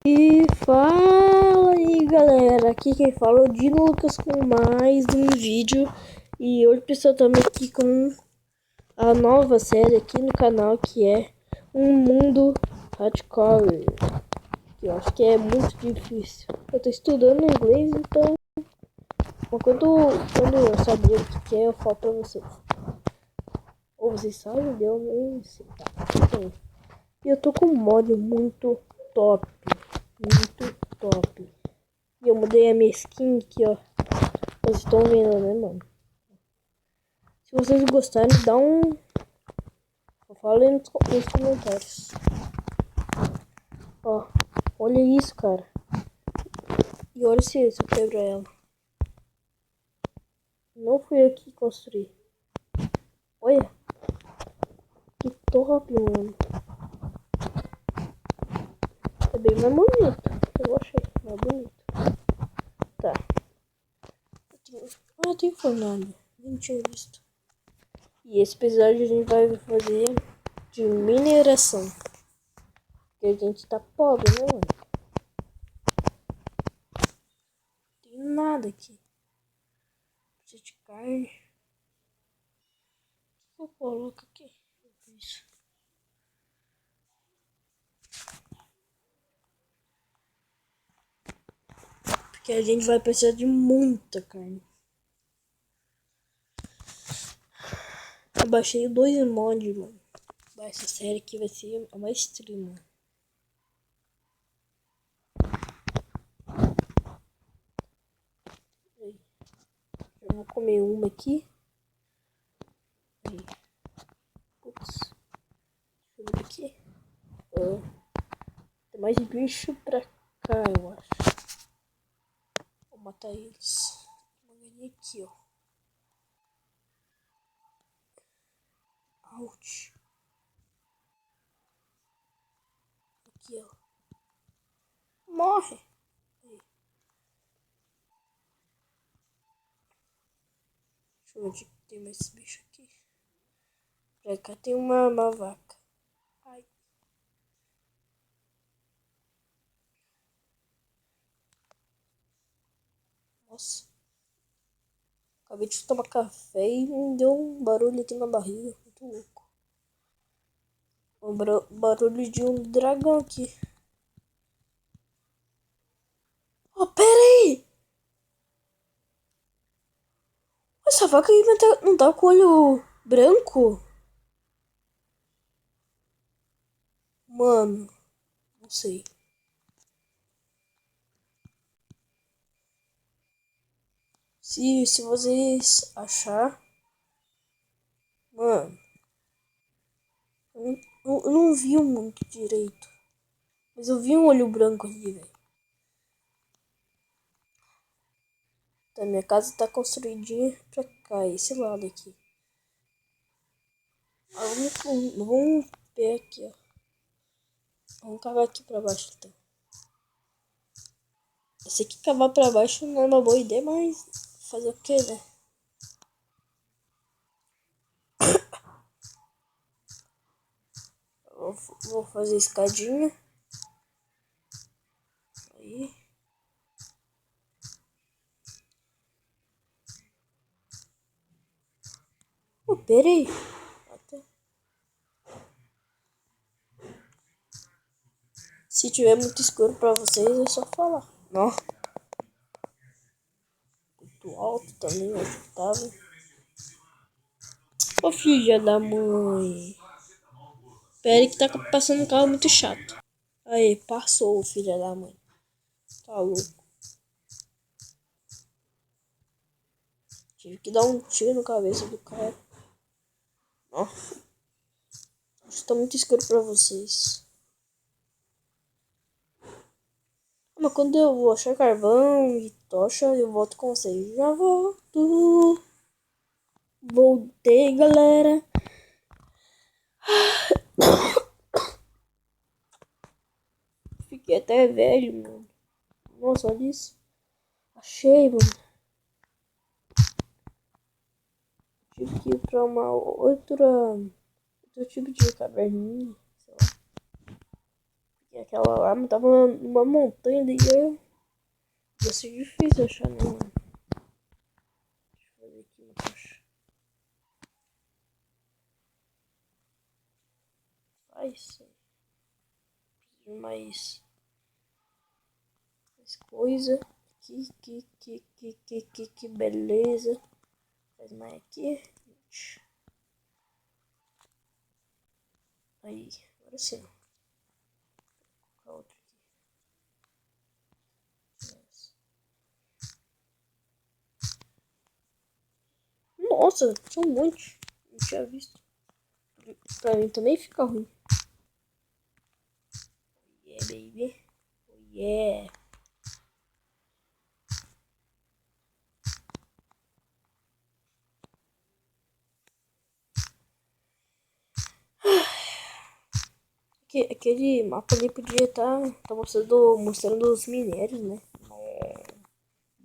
E fala aí galera, aqui quem fala é o Dino Lucas com mais um vídeo. E hoje pessoal, estamos aqui com a nova série aqui no canal, que é Um Mundo Hardcore, que eu acho que é muito difícil. Eu tô estudando inglês, então quando eu saber o que é, eu falo pra vocês. Ou vocês sabem, eu nem sei, tá? Então, e eu tô com um mod muito top. Muito top. E eu mudei a minha skin aqui, ó. Vocês estão vendo, né, mano? Se vocês gostarem, dá um... Fala aí nos comentários. Ó, olha isso, cara. E olha se eu quebro ela. Não fui eu que construí. Olha. Que top, mano. É bem mais bonito. Eu achei mais bonito. Tá. Eu tenho fornalha. Nem tinha visto. E esse episódio a gente vai fazer de mineração. Porque a gente tá pobre, né, mano? Tem nada aqui. Precisa de carne. O que eu coloco aqui? Isso. Porque a gente vai precisar de muita carne. Eu baixei 2 mods, mano. Essa série aqui vai ser a mais extrema. Aí. Eu vou comer uma aqui. Aí. Putz. Deixa eu ver aqui. Tem mais bicho pra cá, eu acho. Vou matar eles. Vou ganhar aqui, ó. Ouch. Aqui, ó. Morre. Aí. Deixa eu ver onde tem mais bicho aqui. Pra cá tem uma vaca. Ai. Nossa. Acabei de tomar café e me deu um barulho aqui na barriga. Muito louco. Um barulho de um dragão aqui. Oh, pera aí! Essa vaca aí não tá com o olho branco? Mano, não sei. Se vocês achar... Mano, eu não vi muito direito. Mas eu vi um olho branco ali, velho. Tá, minha casa tá construidinha pra cá, esse lado aqui. Ah, vamos ver aqui, ó. Vamos cavar aqui pra baixo, então. Eu sei que cavar pra baixo não é uma boa ideia, mas fazer o que, né? Vou fazer escadinha. Aí. Oh, pera aí. Se tiver muito escuro pra vocês, é só falar. Não. Muito alto também, onde tava. Ô filha da mãe. Pera aí que tá passando um carro muito chato. Aí, passou o filho da mãe. Tá louco. Tive que dar um tiro na cabeça do cara. Ó. Acho que tá muito escuro pra vocês. Mas quando eu vou achar carvão e tocha, eu volto com vocês. Já volto. Voltei, galera. Fiquei até velho, mano. Nossa, olha isso. Achei, mano. Tive que ir pra uma outro tipo de caverninha. Sei lá. E aquela arma tava numa montanha e ia ser difícil achar, né, mano? Deixa eu fazer aqui uma caixa. Faz. Preciso mais coisa. Que beleza. Faz mais aqui. Aí, agora sim. Vou colocar outro aqui. Nossa, são muitos. Não tinha visto. Pra mim também fica ruim. Oh yeah, baby. Oh yeah. Aquele mapa ali podia tá mostrando os minérios, né?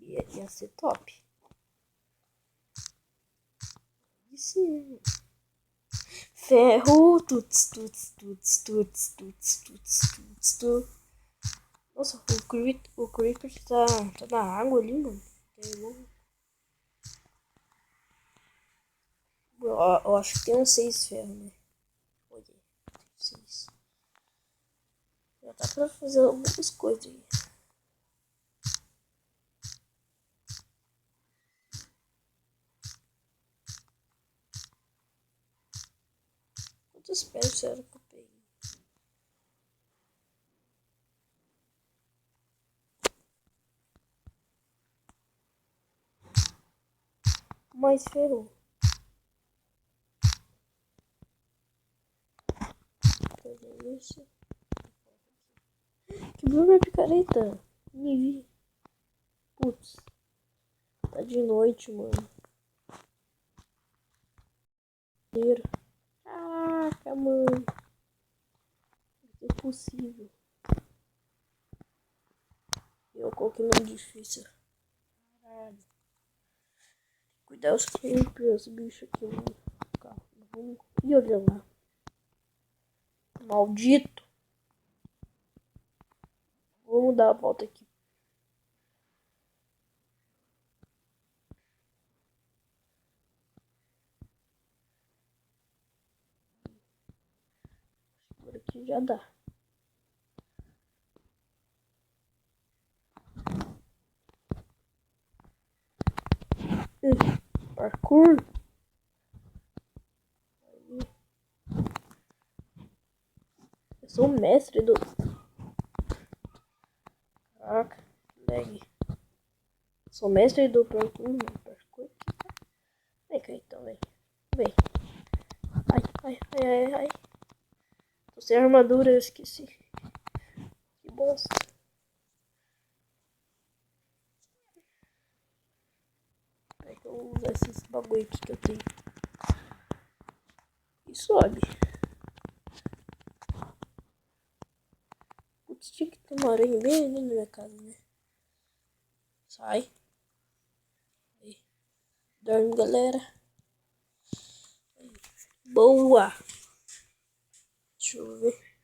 Ia ser top. E sim. Ferro. Tuts. Nossa, o Creeper tá na água ali, mano. Eu acho que tem uns 6 ferros, né? Olha, 6. Já dá pra fazer algumas coisas aí. Quantos ferros será que eu peguei? Mais ferro. Fazer isso. Quebrou minha picareta. Me vi. Putz. Tá de noite, mano. Caraca, mano. É impossível. Eu coloquei no difícil. Caralho. Cuidar os creepers, bicho aqui, mano. Calma. E olha lá. Maldito. Vamos dar a volta aqui. Por aqui já dá. Parkour. Eu sou o mestre do... Caraca, lag. Sou mestre do parkour. Vem cá então, vem. Vem. Ai. Tô sem armadura, eu esqueci. Que bosta. Peraí que eu vou usar esses bagulho aqui que eu tenho. E sobe. Putz, tinha que ter uma aranha bem ali na minha casa, né? Sai. Aí. Dorme, galera. Aí. Boa. Deixa eu ver.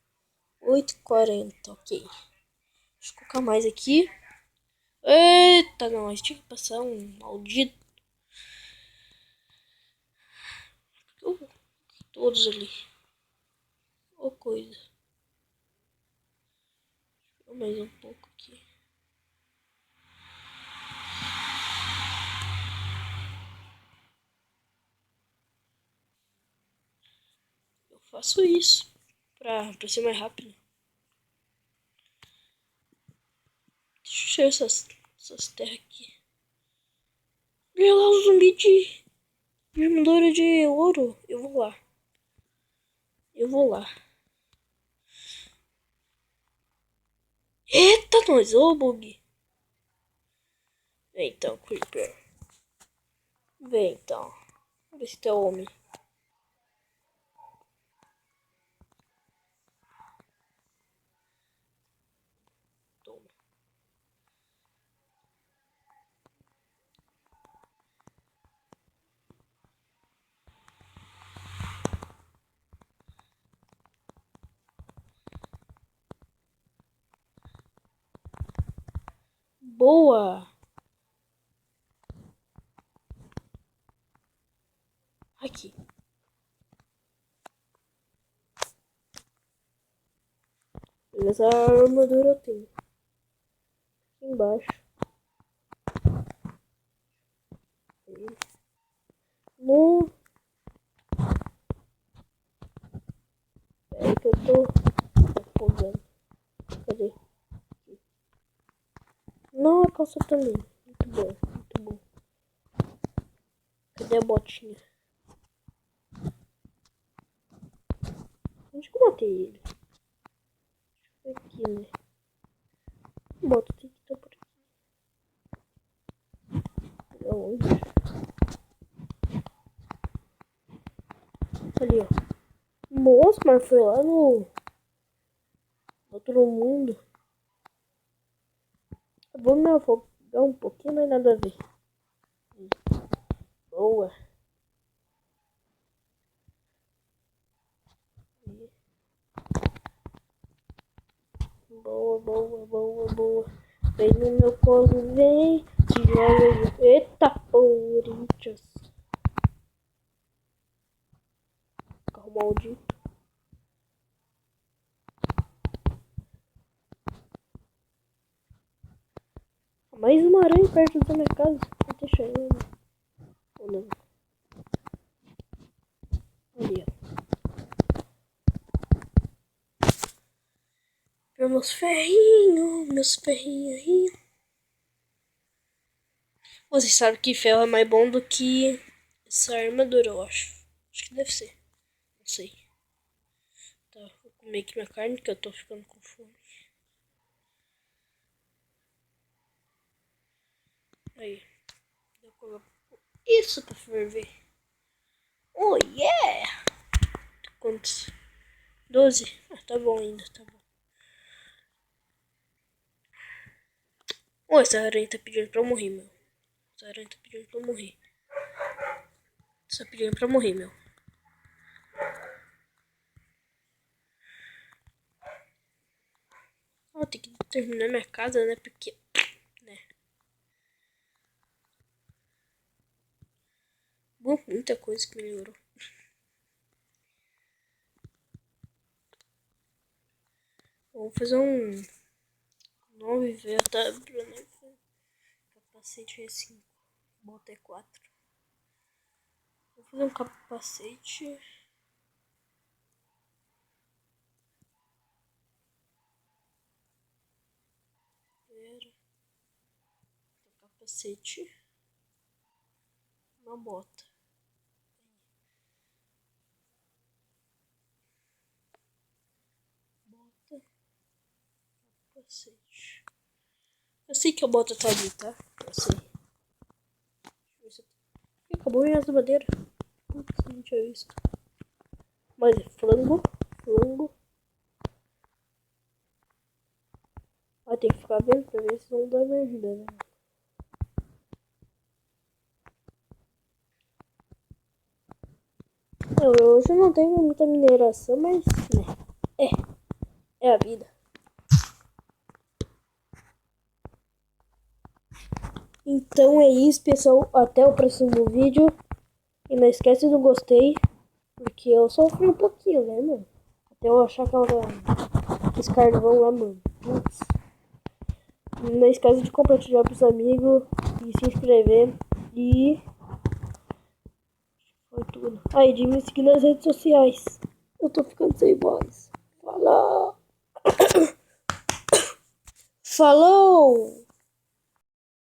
8h40, ok. Deixa eu colocar mais aqui. Eita, não, mas tinha que passar um maldito. Todos ali. Ou coisa. Mais um pouco aqui. Eu faço isso pra ser mais rápido. Deixa eu tirar essas terras aqui. Olha lá o zumbi de armadura de ouro. Eu vou lá. Eita, nós, ô bug. Vem então, Creeper. Vem então. Vamos ver se tem homem. Toma. Boa. Aqui. Essa armadura eu tenho. Aqui embaixo. No. Peraí que eu tô afogando. Cadê? Não, a calça também. Muito bom, muito bom. Cadê a botinha? Onde que eu botei ele? Aqui, né? Bota tem que estar por aqui. Aonde? Ali, ó. Nossa, mas foi lá no outro mundo. Eu vou me afogar um pouquinho, mas nada a ver. Boa. Boa, boa, boa, boa. Vem no meu colo, vem. Se joga. Eita, Corinthians. Carro maldito. Mais uma aranha perto da minha casa. Deixa eu. Ou não. Ali, ó. Meus ferrinhos aí. Vocês sabem que ferro é mais bom do que essa armadura, eu acho. Acho que deve ser. Não sei. Tá, vou comer aqui minha carne que eu tô ficando com fome. Aí. Vou colocar isso pra ferver. Oh yeah! Quantos? 12? Ah, tá bom ainda, tá bom. Oh, essa aranha tá pedindo pra eu morrer, meu. Essa aranha tá pedindo pra eu morrer. Tá pedindo pra eu morrer, meu. Oh, tem que terminar minha casa, né? Porque... né? Bom, muita coisa que melhorou. Vamos fazer um... 9 V, tá... Capacete E5. Bota E4. Vou fazer um capacete... Capacete, uma bota. Bota, capacete. Eu sei que a bota tá ali, tá? Eu sei. Acabou a asa madeira. Putz, não tinha visto. Mas frango. Ah, tem que ficar vendo pra ver se não dá merda, né? Hoje não teve muita mineração, mas né, é a vida. Então é isso, pessoal. Até o próximo vídeo. E não esquece do gostei, porque eu sofri um pouquinho, né, mano? Até eu achar esse carvão lá, mano. Putz. Não esquece de compartilhar pros amigos e se inscrever. E foi tudo. Aí, de me seguir nas redes sociais. Eu tô ficando sem voz. Falou! Falou!